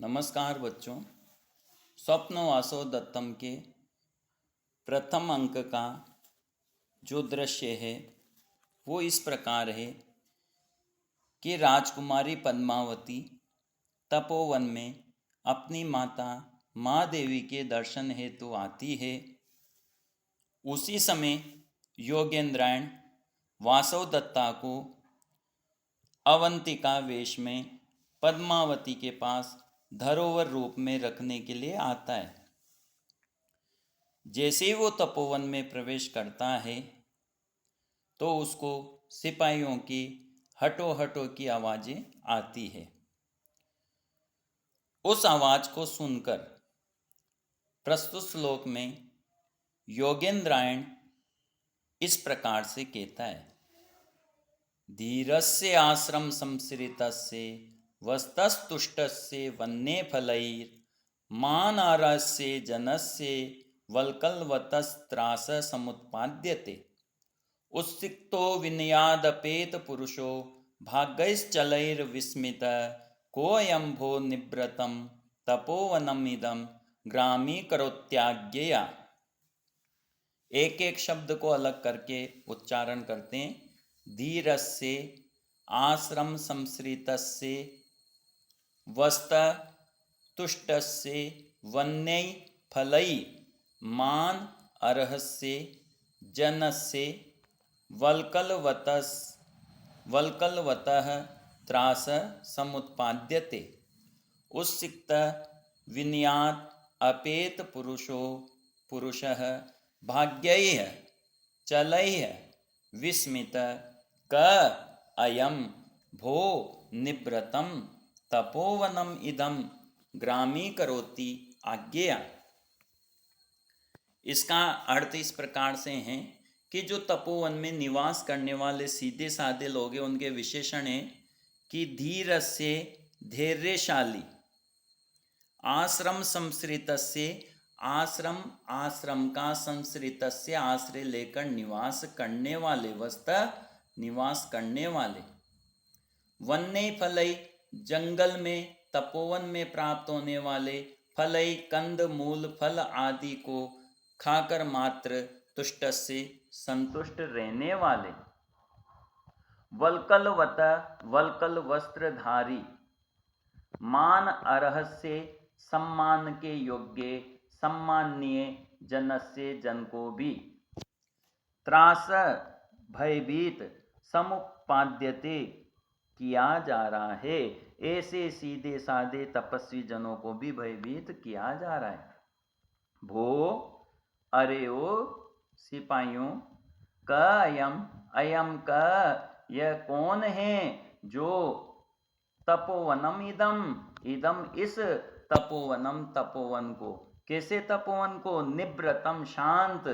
नमस्कार बच्चों। स्वप्न वासो दत्तम के प्रथम अंक का जो दृश्य है वो इस प्रकार है कि राजकुमारी पद्मावती तपोवन में अपनी माता माँ देवी के दर्शन हेतु आती है। उसी समय योगेंद्रायण वासवदत्ता को अवंतिका वेश में पद्मावती के पास धरोहर रूप में रखने के लिए आता है। जैसे ही वो तपोवन में प्रवेश करता है तो उसको सिपाहियों की हटो हटो की आवाज़ें आती है। उस आवाज़ को सुनकर प्रस्तुत श्लोक में योगेंद्रायण इस प्रकार से कहता है, धीरस्य आश्रम संसृतस्य वस्तस्तुष्टस्य वन्ये फलैर् मानारस्य जनस्य वल्कलवतस्त्रास समुत्पाद्यते उत्सिक्तो विनयादपेत पुरुषो भाग्यश्चलैर्विस्मित कोऽयं भो निवृतं तपोवनमिदं ग्रामीकरोत्याज्ञया। एक एक शब्द को अलग करके उच्चारण करते हैं। धीरस्य आश्रम संसृतस्य वस्ततुष्टस्य वन्यै फलै मान अर्हस्य जनस्य वल्कलवतः त्रास समुत्पाद्यते उत्सिक्त विनयात् अपेत पुरुषः भाग्यैः चलैः विस्मित क अयं भो निवृतं तपोवनम इदं ग्रामीकरोति आज्ञया। इसका अर्थ इस प्रकार से है कि जो तपोवन में निवास करने वाले सीधे साधे लोग हैं उनके विशेषण है कि धीरस्य धैर्यशाली, आश्रम संसृतस्य आश्रम का संसृतस्य आश्रय लेकर निवास करने वाले, वस्तः निवास करने वाले, वन्य फलई जंगल में तपोवन में प्राप्त होने वाले फलई कंद मूल फल आदि को खाकर मात्र तुष्ट से संतुष्ट रहने वाले, वल्कल वस्त्रधारी, मान अर्हस्य सम्मान के योग्य सम्माननीय जनस्य जन को भी, त्रास भयभीत समुपाद्यते किया जा रहा है, ऐसे सीधे साधे तपस्वी जनों को भी भयभीत किया जा रहा है। भो अरे ओ सिपाहियों, क अयम क यह कौन है जो तपोवनम इदम इस तपोवन को, कैसे तपोवन को, निवृतम शांत,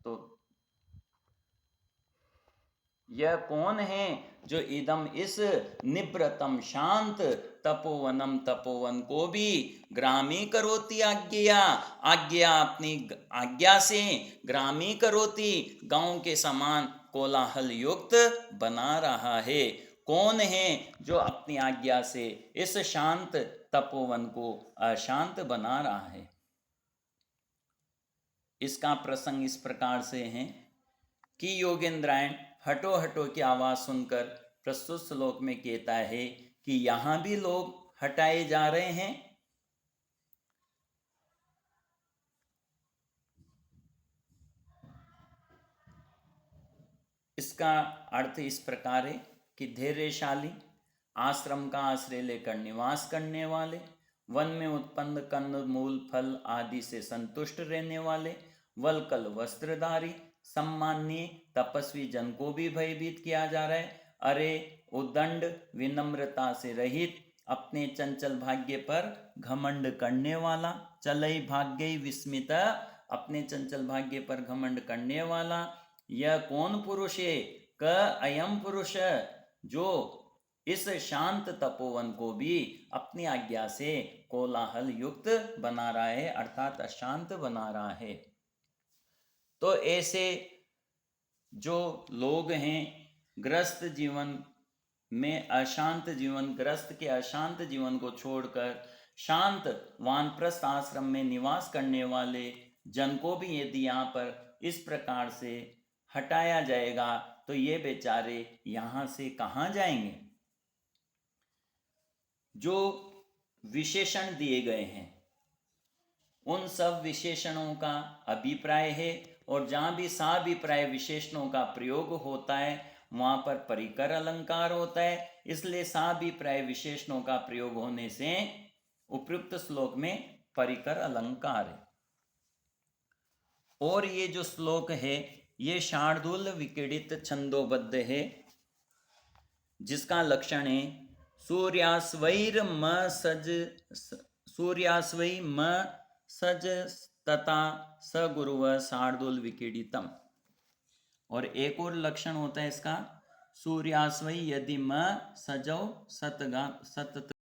तो यह कौन है जो इदम इस निवृतम शांत तपोवन को भी ग्रामी करोति आज्ञा अपनी आज्ञा से ग्रामी करोति गांव के समान कोलाहल युक्त बना रहा है। कौन है जो अपनी आज्ञा से इस शांत तपोवन को अशांत बना रहा है। इसका प्रसंग इस प्रकार से है कि योगेंद्रायण हटो हटो की आवाज सुनकर प्रस्तुत श्लोक में कहता है कि यहां भी लोग हटाए जा रहे हैं। इसका अर्थ इस प्रकार है कि धैर्यशाली, आश्रम का आश्रय लेकर निवास करने वाले, वन में उत्पन्न कंद मूल फल आदि से संतुष्ट रहने वाले, वल्कल वस्त्रधारी सम्माननीय तपस्वी जन को भी भयभीत किया जा रहा है। अरे उदंड विनम्रता से रहित, अपने चंचल भाग्य पर घमंड करने वाला, चलई भाग्य विस्मित, अपने चंचल भाग्य पर घमंड करने वाला, यह कौन पुरुष है, क अयम पुरुष जो इस शांत तपोवन को भी अपनी आज्ञा से कोलाहल युक्त बना रहा है, अर्थात अशांत बना रहा है। तो ऐसे जो लोग हैं ग्रस्त जीवन में अशांत जीवन, ग्रस्त के अशांत जीवन को छोड़कर शांत वानप्रस्थ आश्रम में निवास करने वाले जन को भी यदि यहाँ पर इस प्रकार से हटाया जाएगा तो ये बेचारे यहाँ से कहाँ जाएंगे। जो विशेषण दिए गए हैं उन सब विशेषणों का अभिप्राय है, और जहाँ भी साभिप्राय विशेषणों का प्रयोग होता है वहाँ पर परिकर अलंकार होता है, इसलिए साभिप्राय विशेषणों का प्रयोग होने से उपयुक्त श्लोक में परिकर अलंकार है। और ये जो श्लोक है ये शार्दूल विकीर्णित छंदोबद्ध है, जिसका लक्षण है सूर्यास्वैर म सज सूर्यास्वै म सज तथा स गुरुव शार्दूल विकीर्णितम। और एक और लक्षण होता है इसका सूर्यास्वै यदि म सजौ सत